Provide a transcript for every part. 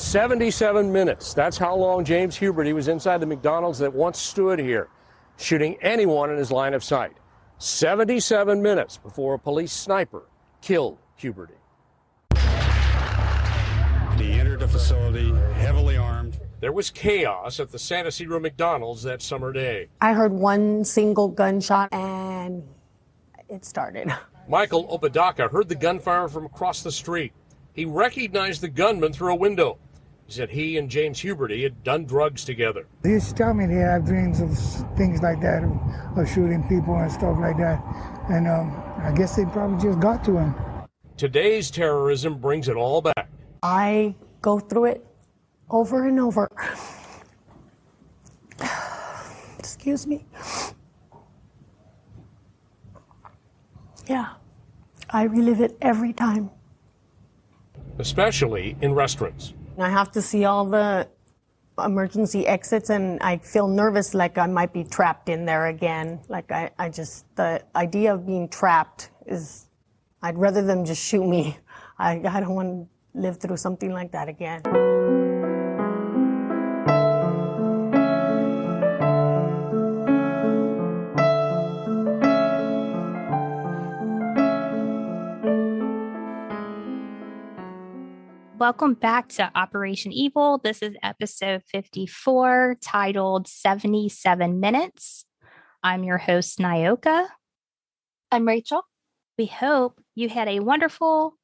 77 minutes. That's how long James Huberty was inside the McDonald's that once stood here, shooting anyone in his line of sight. 77 minutes before a police sniper killed Huberty. He entered the facility heavily armed. There was chaos at the San Ysidro McDonald's that summer day. I heard one single gunshot and it started. Michael Obadaka heard the gunfire from across the street. He recognized the gunman through a window. He said he and James Huberty had done drugs together. He used to tell me they have dreams of things like that, of shooting people and stuff like that. And I guess they probably just got to him. Today's terrorism brings it all back. I go through it over and over. Excuse me. Yeah, I relive it every time. Especially in restaurants. I have to see all the emergency exits and I feel nervous, like I might be trapped in there again. Like I just, the idea of being trapped is, I'd rather them just shoot me. I don't want to live through something like that again. Welcome back to Operation Evil. This is episode 54, titled 77 Minutes. I'm your host, Nyoka. I'm Rachel. We hope you had a wonderful,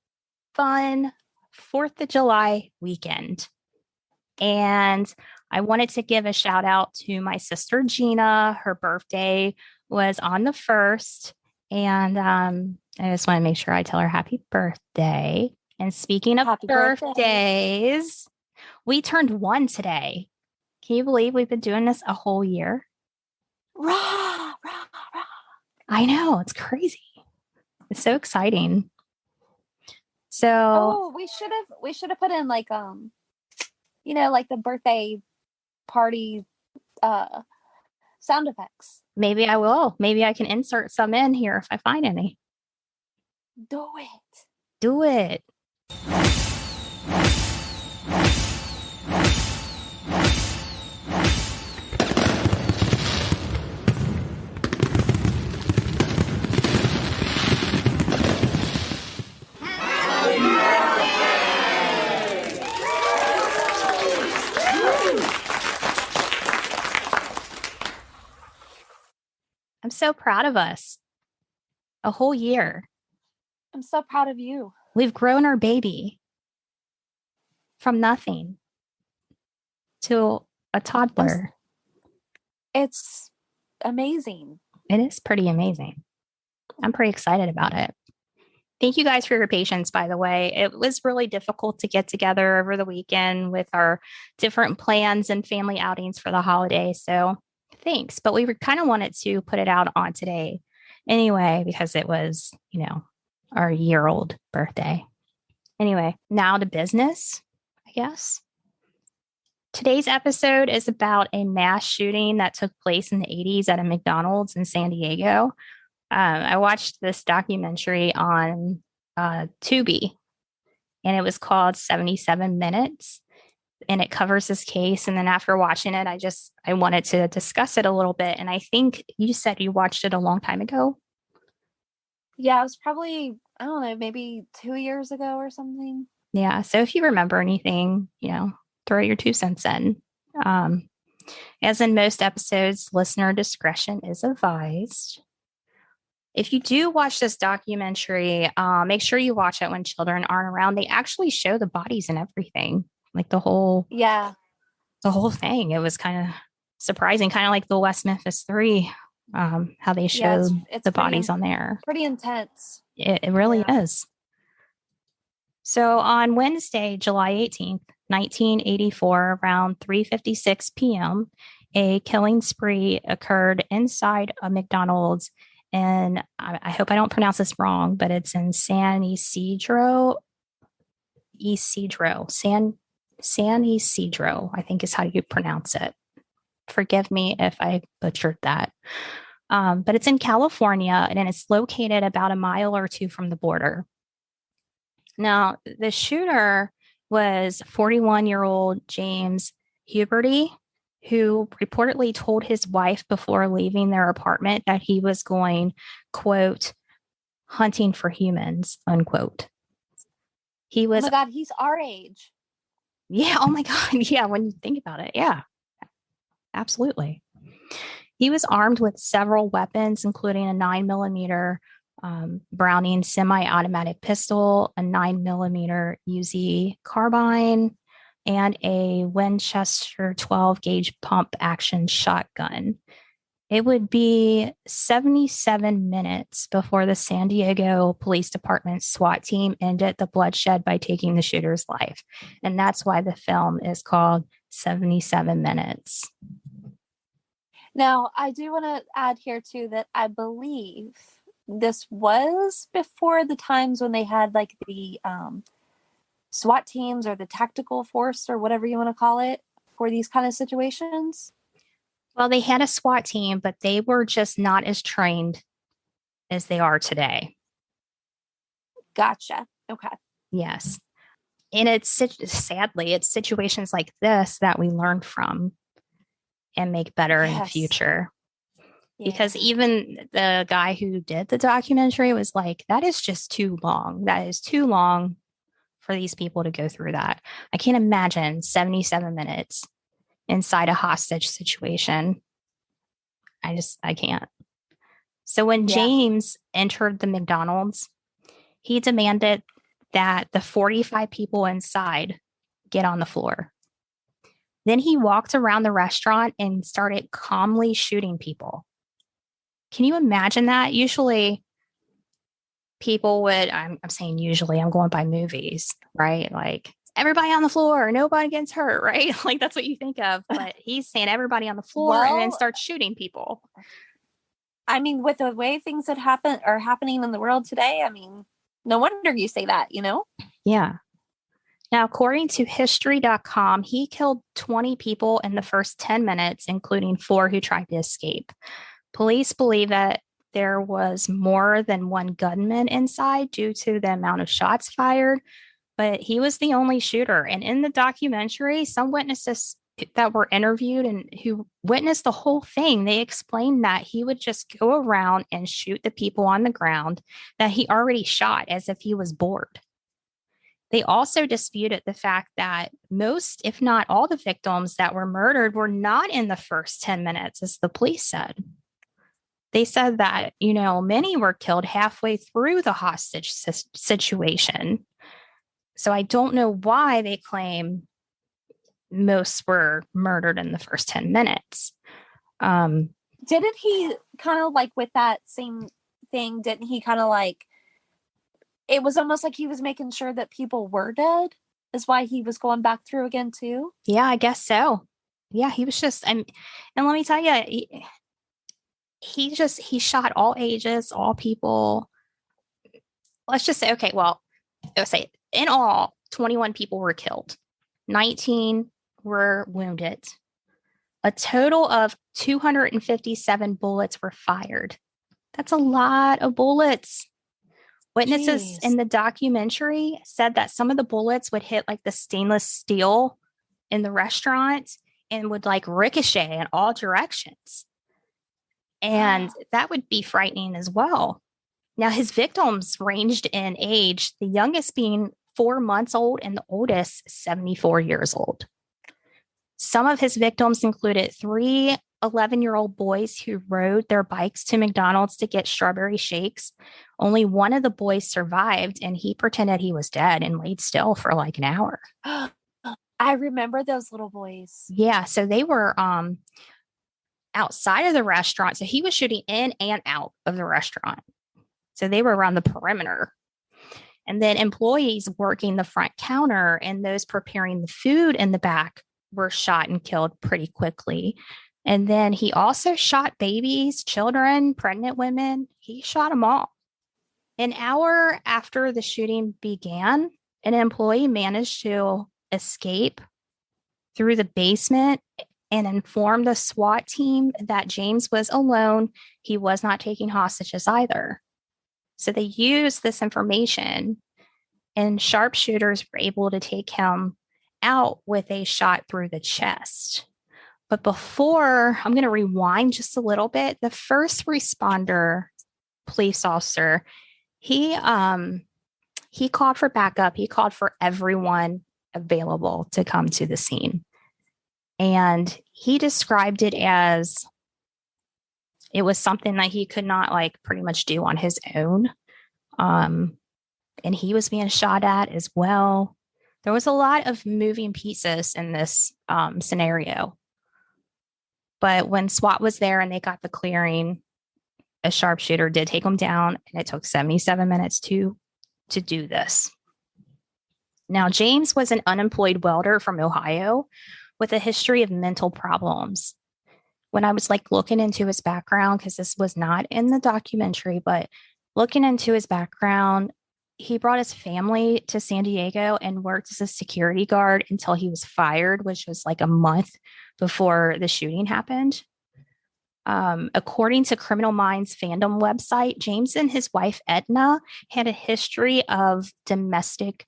fun 4th of July weekend. And I wanted to give a shout out to my sister, Gina. Her birthday was on the 1st. And I just want to make sure I tell her happy birthday. And speaking of Happy birthdays, we turned 1 today. Can you believe we've been doing this a whole year? Rah, rah, rah. I know, it's crazy. It's so exciting. So, we should have put in like like the birthday party sound effects. Maybe I will. Maybe I can insert some in here if I find any. Do it. Do it. I'm so proud of us. A whole year. I'm so proud of you. We've grown our baby from nothing to a toddler. It's amazing. It is pretty amazing. I'm pretty excited about it. Thank you guys for your patience, by the way. It was really difficult to get together over the weekend with our different plans and family outings for the holiday. So thanks. But we kind of wanted to put it out on today anyway, because it was, our year-old birthday. Anyway, now to business, I guess. Today's episode is about a mass shooting that took place in the 80s at a McDonald's in San Diego. I watched this documentary on Tubi, and it was called 77 Minutes, and it covers this case. And then after watching it, I wanted to discuss it a little bit. And I think you said you watched it a long time ago. Yeah, it was probably, I don't know, maybe 2 years ago or something. Yeah. So if you remember anything, throw your 2 cents in. As in most episodes, listener discretion is advised. If you do watch this documentary, make sure you watch it when children aren't around. They actually show the bodies and everything, like the whole thing. It was kind of surprising, kind of like the West Memphis 3. How they showed it's the bodies on there. Pretty intense. It really is. So on Wednesday, July 18th, 1984, around 3:56 p.m., a killing spree occurred inside a McDonald's, and I hope I don't pronounce this wrong, but it's in San Ysidro, I think is how you pronounce it. Forgive me if I butchered that. But it's in California, and it's located about a mile or two from the border. Now, the shooter was 41-year-old James Huberty, who reportedly told his wife before leaving their apartment that he was going, quote, hunting for humans, unquote. He was, oh my God, he's our age. yeah, oh my God, yeah, when you think about it, yeah, absolutely. He was armed with several weapons, including a 9mm Browning semi-automatic pistol, a 9mm UZ carbine, and a Winchester 12-gauge pump action shotgun. It would be 77 minutes before the San Diego Police Department SWAT team ended the bloodshed by taking the shooter's life. And that's why the film is called 77 Minutes. Now, I do want to add here, too, that I believe this was before the times when they had, like, the SWAT teams or the tactical force or whatever you want to call it for these kind of situations. Well, they had a SWAT team, but they were just not as trained as they are today. Gotcha. Okay. Yes. And sadly, it's situations like this that we learn from and make better in the future. Yeah. Because even the guy who did the documentary was like, that is just too long. That is too long for these people to go through that. I can't imagine 77 minutes inside a hostage situation. I can't. So when James entered the McDonald's, he demanded that the 45 people inside get on the floor. Then he walked around the restaurant and started calmly shooting people. Can you imagine that? Usually people would, I'm saying usually, I'm going by movies, right? Like everybody on the floor, nobody gets hurt, right? Like that's what you think of. But he's saying everybody on the floor and then starts shooting people. I mean, with the way things that are happening in the world today, I mean, no wonder you say that, you know? Yeah. Now, according to history.com, he killed 20 people in the first 10 minutes, including 4 who tried to escape. Police believe that there was more than one gunman inside due to the amount of shots fired, but he was the only shooter. And in the documentary, some witnesses that were interviewed and who witnessed the whole thing, they explained that he would just go around and shoot the people on the ground that he already shot as if he was bored. They also disputed the fact that most, if not all, the victims that were murdered were not in the first 10 minutes, as the police said. They said that, many were killed halfway through the hostage situation. So I don't know why they claim most were murdered in the first 10 minutes. Didn't he kind of like with that same thing, didn't he kind of like, it was almost like he was making sure that people were dead, is why he was going back through again too? Yeah, I guess so. Yeah, he was just, and let me tell you, he shot all ages, all people. Let's just say, okay, well, let's say in all, 21 people were killed. 19 were wounded. A total of 257 bullets were fired. That's a lot of bullets. Witnesses in the documentary said that some of the bullets would hit like the stainless steel in the restaurant and would like ricochet in all directions. And that would be frightening as well. Now, his victims ranged in age, the youngest being 4 months old and the oldest 74 years old. Some of his victims included 3 11-year-old boys who rode their bikes to McDonald's to get strawberry shakes. Only one of the boys survived, and he pretended he was dead and laid still for like an hour. I remember those little boys. Yeah, so they were outside of the restaurant. So he was shooting in and out of the restaurant. So they were around the perimeter. And then employees working the front counter and those preparing the food in the back were shot and killed pretty quickly. And then he also shot babies, children, pregnant women. He shot them all. An hour after the shooting began, an employee managed to escape through the basement and informed the SWAT team that James was alone. He was not taking hostages either. So they used this information and sharpshooters were able to take him out with a shot through the chest. But before, I'm going to rewind just a little bit. The first responder police officer, he called for backup. He called for everyone available to come to the scene. And he described it as it was something that he could not pretty much do on his own. And he was being shot at as well. There was a lot of moving pieces in this scenario. But when SWAT was there and they got the clearing, a sharpshooter did take him down, and it took 77 minutes to do this. Now, James was an unemployed welder from Ohio with a history of mental problems. When I was looking into his background, because this was not in the documentary, but looking into his background, he brought his family to San Diego and worked as a security guard until he was fired, which was a month before the shooting happened. According to Criminal Minds fandom website, James and his wife Edna had a history of domestic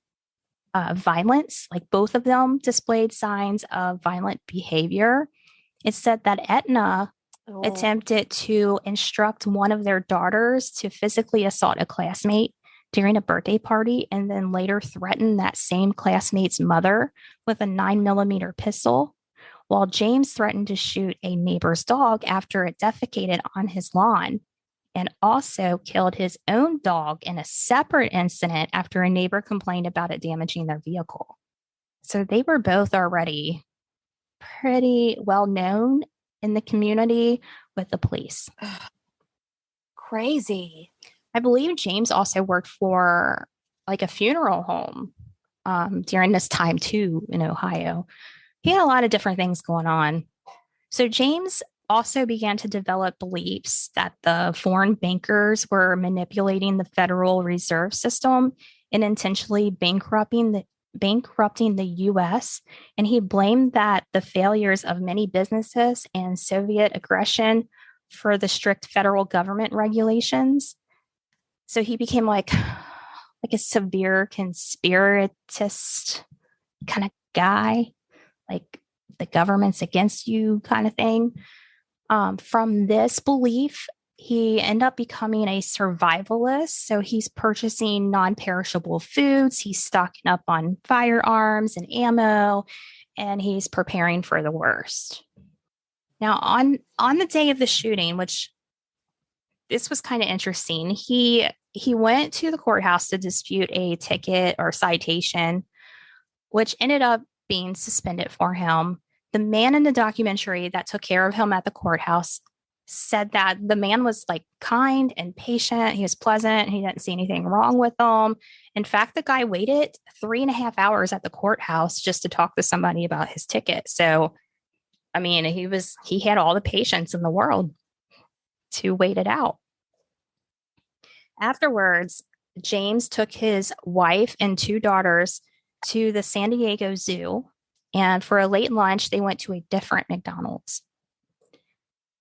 violence. Both of them displayed signs of violent behavior. It said that Edna attempted to instruct one of their daughters to physically assault a classmate during a birthday party, and then later threatened that same classmate's mother with a 9mm pistol, while James threatened to shoot a neighbor's dog after it defecated on his lawn, and also killed his own dog in a separate incident after a neighbor complained about it damaging their vehicle. So they were both already pretty well known in the community with the police. Crazy. I believe James also worked for a funeral home during this time too in Ohio. He had a lot of different things going on. So James also began to develop beliefs that the foreign bankers were manipulating the Federal Reserve System and intentionally bankrupting the U.S. And he blamed that the failures of many businesses and Soviet aggression for the strict federal government regulations. So he became a severe conspiratist kind of guy, the government's against you kind of thing. From this belief, he ended up becoming a survivalist. So he's purchasing non-perishable foods. He's stocking up on firearms and ammo, and he's preparing for the worst. Now, on the day of the shooting, which this was kind of interesting, he went to the courthouse to dispute a ticket or citation, which ended up being suspended for him. The man in the documentary that took care of him at the courthouse said that the man was kind and patient. He was pleasant. He didn't see anything wrong with him. In fact, the guy waited 3.5 hours at the courthouse just to talk to somebody about his ticket. So, he had all the patience in the world to wait it out. Afterwards, James took his wife and 2 daughters to the San Diego Zoo, and for a late lunch, they went to a different McDonald's.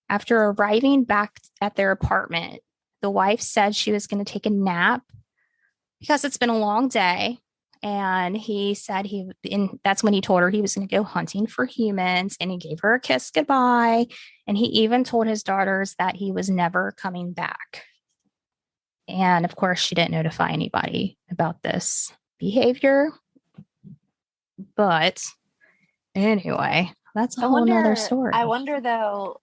After arriving back at their apartment, the wife said she was going to take a nap because it's been a long day. And he said that's when he told her he was going to go hunting for humans, and he gave her a kiss goodbye. And he even told his daughters that he was never coming back. And of course, she didn't notify anybody about this behavior. But anyway, that's a whole nother story. I wonder though,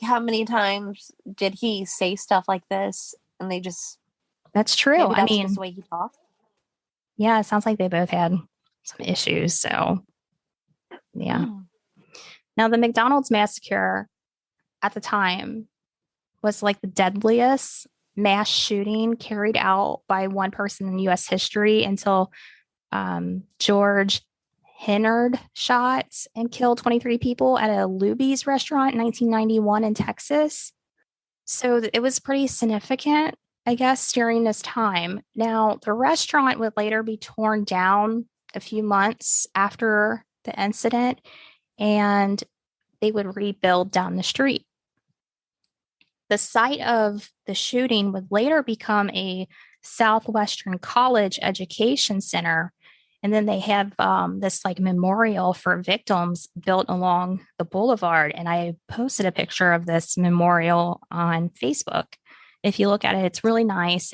how many times did he say stuff like this and they just... That's true. That's just the way he talked. Yeah, it sounds like they both had some issues. So, yeah. Now, the McDonald's massacre at the time was the deadliest mass shooting carried out by one person in U.S. history until George Hennard shot and killed 23 people at a Luby's restaurant in 1991 in Texas. So it was pretty significant, I guess, during this time. Now, the restaurant would later be torn down a few months after the incident, and they would rebuild down the street. The site of the shooting would later become a Southwestern College Education Center. And then they have this like memorial for victims built along the boulevard. And I posted a picture of this memorial on Facebook. If you look at it, it's really nice.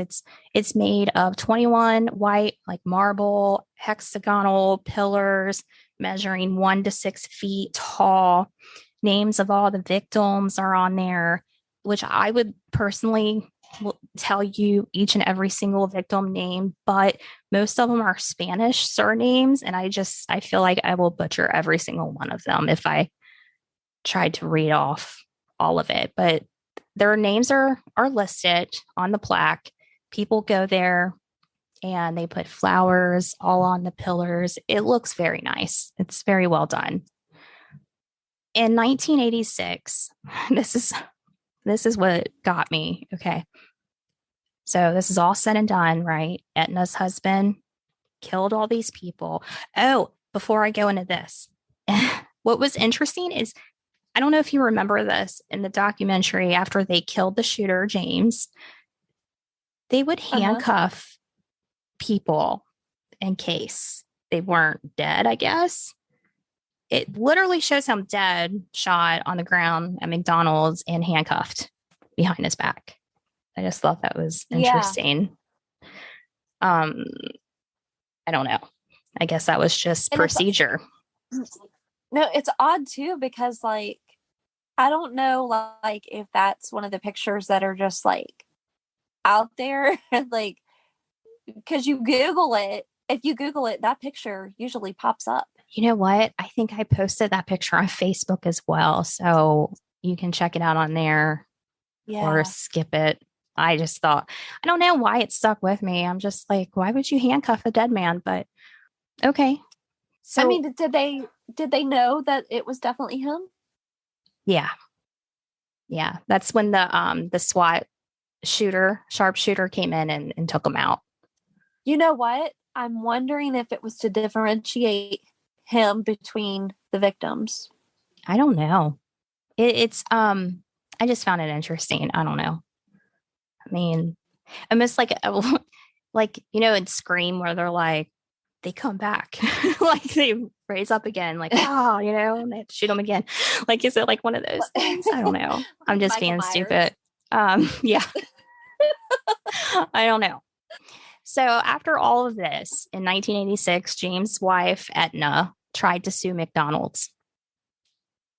It's made of 21 white, like marble, hexagonal pillars measuring 1 to 6 feet tall. Names of all the victims are on there, which I would personally tell you each and every single victim name, but most of them are Spanish surnames. And I feel like I will butcher every single one of them if I tried to read off all of it. But their names are listed on the plaque. People go there and they put flowers all on the pillars. It looks very nice. It's very well done. In 1986, this is what got me. Okay. So this is all said and done, right? Etna's husband killed all these people. Oh, before I go into this, what was interesting is, I don't know if you remember this in the documentary, after they killed the shooter, James, they would handcuff people in case they weren't dead, I guess. It literally shows him dead, shot on the ground at McDonald's and handcuffed behind his back. I just thought that was interesting. I don't know. I guess that was just procedure. No, it's odd too, because like, I don't know, like if that's one of the pictures that are just like out there, like, because you Google it. If you Google it, that picture usually pops up. You know what? I think I posted that picture on Facebook as well. So you can check it out on there or skip it. I just thought, I don't know why it stuck with me. I'm just like, why would you handcuff a dead man? But okay. So I mean, did they know that it was definitely him? Yeah. Yeah. That's when the SWAT sharpshooter came in and took him out. You know what? I'm wondering if it was to differentiate him between the victims. I don't know. It's I just found it interesting. I don't know. I mean, almost like in Scream, where they're like, they come back, like they raise up again, like, oh, and they have to shoot them again. Like, is it like one of those things? I don't know. I'm just being stupid. Yeah. I don't know. So after all of this, in 1986, James' wife, Etna, tried to sue McDonald's.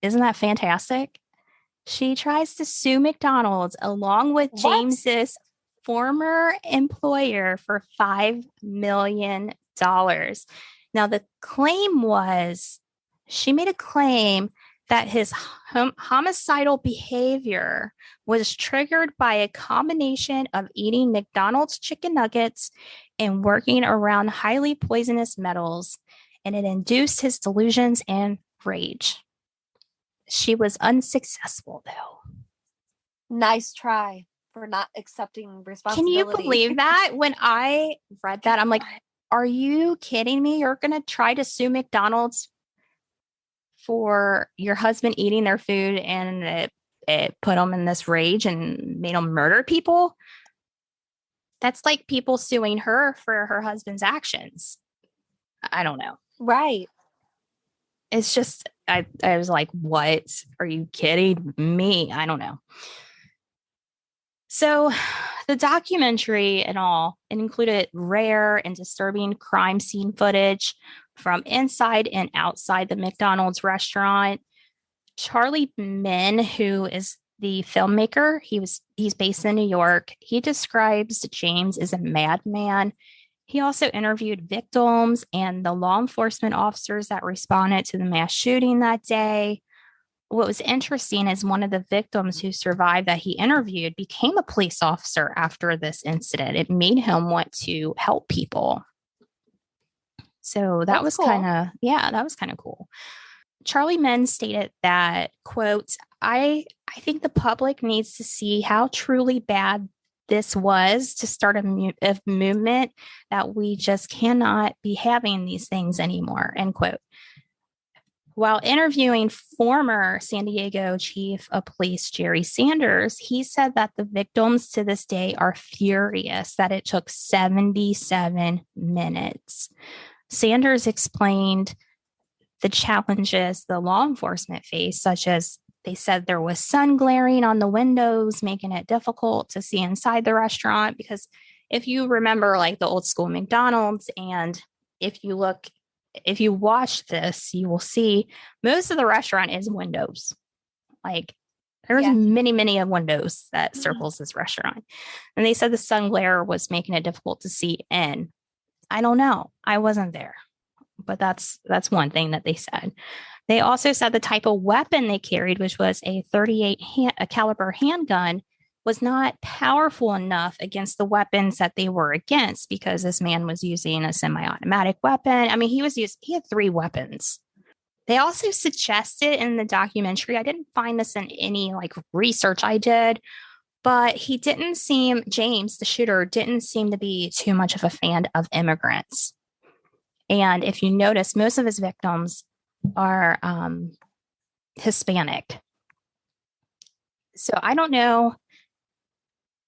Isn't that fantastic? She tries to sue McDonald's along with James's former employer for $5 million. Now, the claim was, she made a claim that his homicidal behavior was triggered by a combination of eating McDonald's chicken nuggets and working around highly poisonous metals, and it induced his delusions and rage. She was unsuccessful, though. Nice try for not accepting responsibility. Can you believe that? When I read that, I'm like, are you kidding me? You're going to try to sue McDonald's for your husband eating their food and it put them in this rage and made them murder people? That's like people suing her for her husband's actions. I don't know. Right. It's just, I was like, what? Are you kidding me? I don't know. So the documentary and all, it included rare and disturbing crime scene footage from inside and outside the McDonald's restaurant. Charlie Min, who is the filmmaker, he's based in New York. He describes James as a madman. He also interviewed victims and the law enforcement officers that responded to the mass shooting that day. What was interesting is one of the victims who survived that he interviewed became a police officer after this incident. It made him want to help people. So that was kind of cool. Charlie Min stated that, quote, I think the public needs to see how truly bad this was to start a movement that we just cannot be having these things anymore, end quote. While interviewing former San Diego Chief of Police Jerry Sanders, he said that the victims to this day are furious that it took 77 minutes. Sanders explained the challenges the law enforcement faced, such as they said there was sun glaring on the windows, making it difficult to see inside the restaurant. Because if you remember, like the old school McDonald's, and if you watch this, you will see most of the restaurant is windows. Like there's many of windows that circles this restaurant. And they said the sun glare was making it difficult to see in. I don't know. I wasn't there. But that's one thing that they said. They also said the type of weapon they carried, which was a .38 caliber handgun, was not powerful enough against the weapons that they were against, because this man was using a semi-automatic weapon. I mean, he had 3 weapons. They also suggested in the documentary, I didn't find this in any like research I did, but James, the shooter, didn't seem to be too much of a fan of immigrants. And if you notice, most of his victims are Hispanic. So I don't know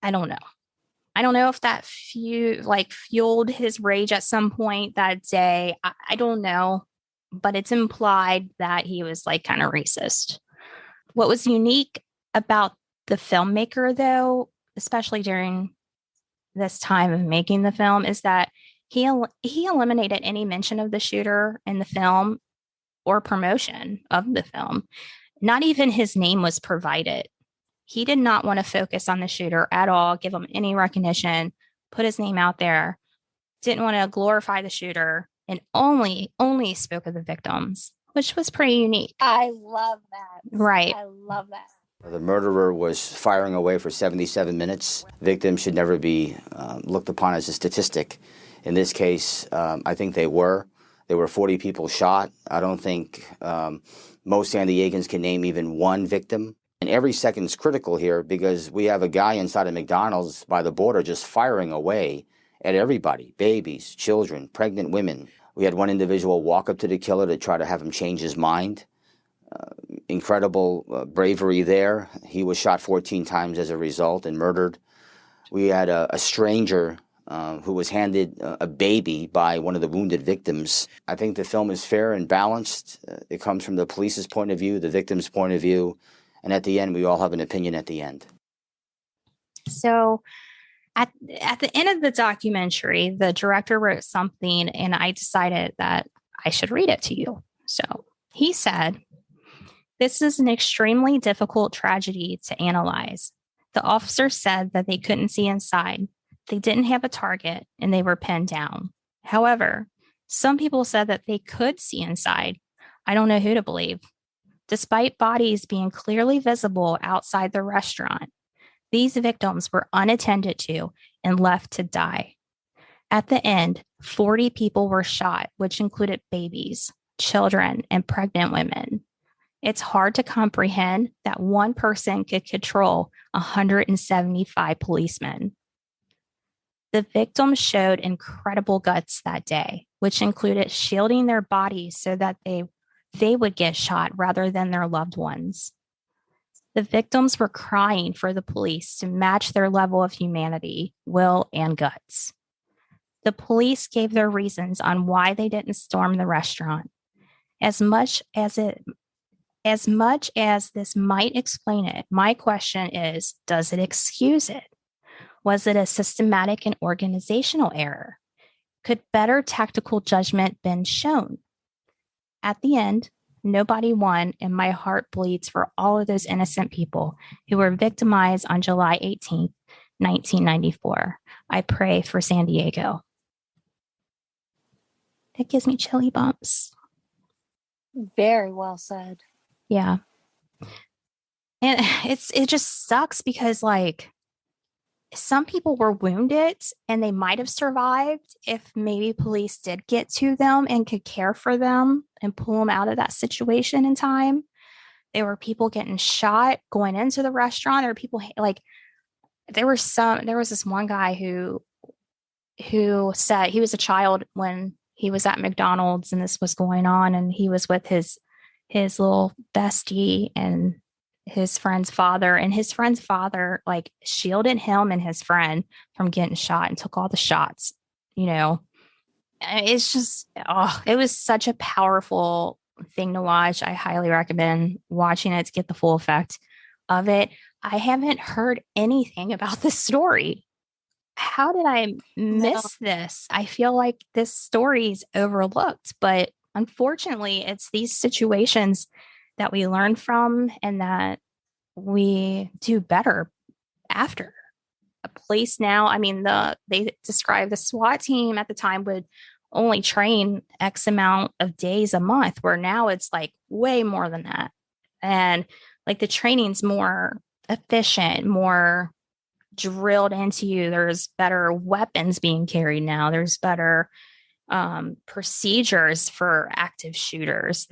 if that fueled his rage at some point that day. I don't know, but it's implied that he was like kind of racist. What was unique about the filmmaker, though, especially during this time of making the film, is that he eliminated any mention of the shooter in the film or promotion of the film. Not even his name was provided. He did not want to focus on the shooter at all, give him any recognition, put his name out there, didn't want to glorify the shooter, and only spoke of the victims, which was pretty unique. I love that. Right. I love that. The murderer was firing away for 77 minutes. Victims should never be looked upon as a statistic. In this case, I think they were. There were 40 people shot. I don't think most San Diegans can name even one victim. And every second is critical here, because we have a guy inside of McDonald's by the border just firing away at everybody, babies, children, pregnant women. We had one individual walk up to the killer to try to have him change his mind. Incredible bravery there. He was shot 14 times as a result and murdered. We had a stranger who was handed a baby by one of the wounded victims. I think the film is fair and balanced. It comes from the police's point of view, the victim's point of view, and at the end, we all have an opinion at the end. So at the end of the documentary, the director wrote something, and I decided that I should read it to you. So he said, "This is an extremely difficult tragedy to analyze. The officers said that they couldn't see inside. They didn't have a target, and they were pinned down. However, some people said that they could see inside. I don't know who to believe. Despite bodies being clearly visible outside the restaurant, these victims were unattended to and left to die. At the end, 40 people were shot, which included babies, children, and pregnant women. It's hard to comprehend that one person could control 175 policemen. The victims showed incredible guts that day, which included shielding their bodies so that they would get shot rather than their loved ones. The victims were crying for the police to match their level of humanity, will, and guts. The police gave their reasons on why they didn't storm the restaurant. As much as this might explain it, my question is, does it excuse it? Was it a systematic and organizational error? Could better tactical judgment been shown? At the end, nobody won, and my heart bleeds for all of those innocent people who were victimized on July 18th, 1994. I pray for San Diego." That gives me chilly bumps. Very well said. Yeah. And it just sucks because, like, some people were wounded and they might have survived if maybe police did get to them and could care for them and pull them out of that situation in time. There were people getting shot going into the restaurant. There were people there was this one guy who said he was a child when he was at McDonald's and this was going on, and he was with his his little bestie and his friend's father. And his friend's father, like, shielded him and his friend from getting shot and took all the shots. You know, it's just, it was such a powerful thing to watch. I highly recommend watching it to get the full effect of it. I haven't heard anything about this story. How did I miss this? I feel like this story's overlooked, but unfortunately, it's these situations that we learn from and that we do better after. A place now, I mean, they describe the SWAT team at the time would only train X amount of days a month, where now it's like way more than that. And like the training's more efficient, more drilled into you. There's better weapons being carried now. There's better procedures for active shooters.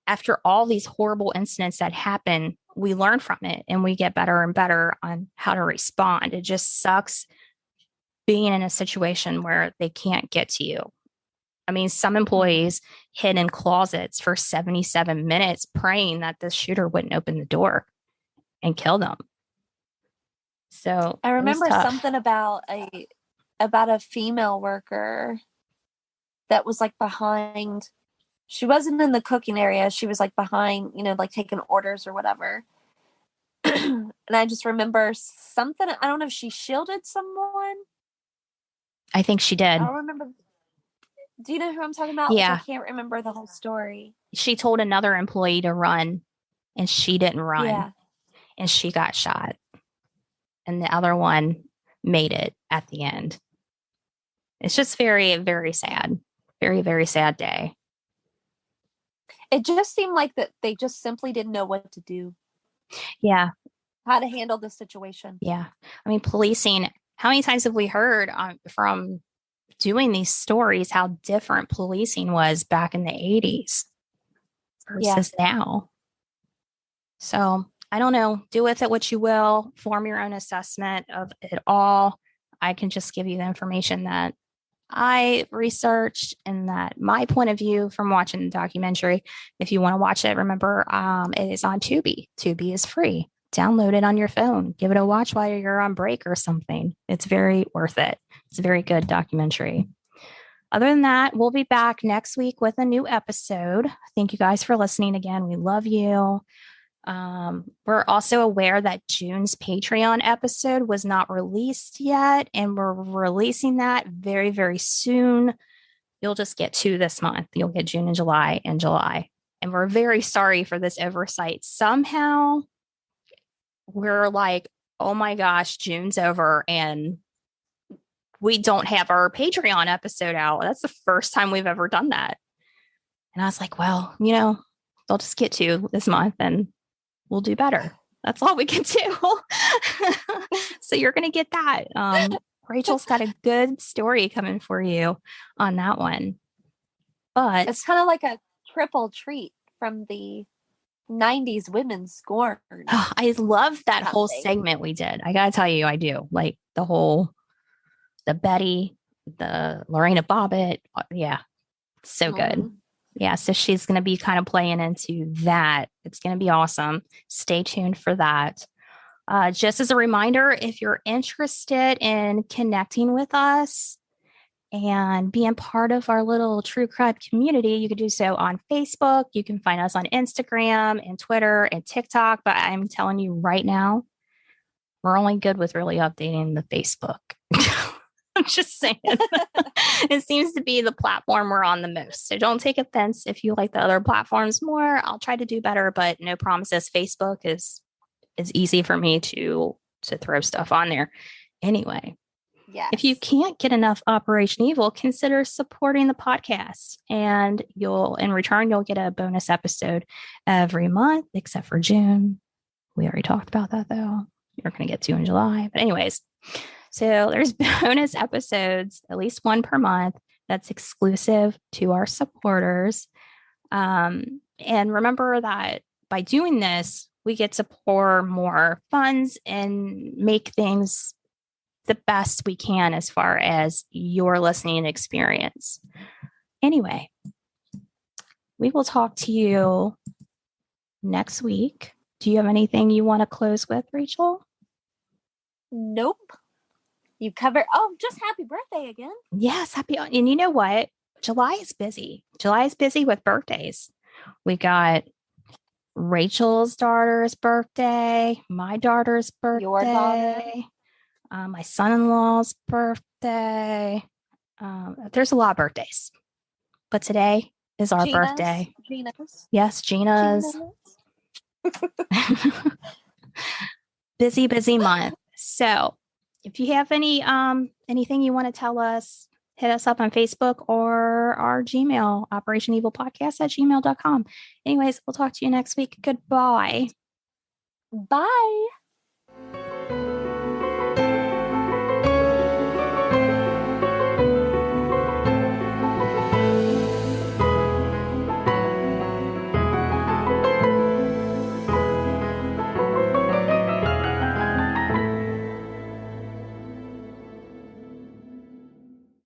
After all these horrible incidents that happen, we learn from it and we get better and better on how to respond. It just sucks being in a situation where they can't get to you. I mean, some employees hid in closets for 77 minutes praying that the shooter wouldn't open the door and kill them. So I remember something about a female worker that was like behind. She wasn't in the cooking area. She was like behind, like taking orders or whatever. And I just remember something. I don't know if she shielded someone. I think she did. I don't remember. Do you know who I'm talking about? Yeah. Like, I can't remember the whole story. She told another employee to run and she didn't run. Yeah. And she got shot. And the other one made it at the end. It's just very, very sad. Very, very sad day. It just seemed like that they just simply didn't know what to do. Yeah. How to handle the situation. Yeah. I mean, policing, how many times have we heard from doing these stories how different policing was back in the 80s versus now? So I don't know. Do with it what you will. Form your own assessment of it all. I can just give you the information that I researched and that my point of view from watching the documentary. If you want to watch it, remember, it is on Tubi. Tubi is free. Download it on your phone. Give it a watch while you're on break or something. It's very worth it. It's a very good documentary. Other than that, we'll be back next week with a new episode. Thank you guys for listening again. We love you. We're also aware that June's Patreon episode was not released yet, and we're releasing that very, very soon. You'll just get 2 this month. You'll get June and July. And we're very sorry for this oversight. Somehow we're like, oh my gosh, June's over and we don't have our Patreon episode out. That's the first time we've ever done that. And I was like, well, they'll just get 2 this month and we'll do better. That's all we can do. So you're going to get that. Rachel's got a good story coming for you on that one. But it's kind of like a triple treat from the 90s women's scorn. I love that whole segment we did. I got to tell you, I do. Like the Betty, the Lorena Bobbitt. Yeah. So good. Yeah, so she's going to be kind of playing into that. It's going to be awesome. Stay tuned for that. Just as a reminder, if you're interested in connecting with us and being part of our little true crime community, you can do so on Facebook. You can find us on Instagram and Twitter and TikTok. But I'm telling you right now, we're only good with really updating the Facebook. I'm just saying. It seems to be the platform we're on the most. So don't take offense if you like the other platforms more. I'll try to do better, but no promises. Facebook is easy for me to throw stuff on there. Anyway, if you can't get enough Operation Evil, consider supporting the podcast. And in return, you'll get a bonus episode every month, except for June. We already talked about that, though. You're going to get 2 in July. But anyways, so there's bonus episodes, at least 1 per month, that's exclusive to our supporters. And remember that by doing this, we get to pour more funds and make things the best we can as far as your listening experience. Anyway, we will talk to you next week. Do you have anything you want to close with, Rachel? Nope. You covered. Oh, just happy birthday again. Yes, happy. And you know what? July is busy. July is busy with birthdays. We got Rachel's daughter's birthday, my daughter's birthday, Your daughter. My son-in-law's birthday. There's a lot of birthdays, but today is our birthday. Gina's. Yes, Gina's. Busy month. So if you have anything you want to tell us, hit us up on Facebook or our Gmail, operationevilpodcast@gmail.com. Anyways, we'll talk to you next week. Goodbye. Bye.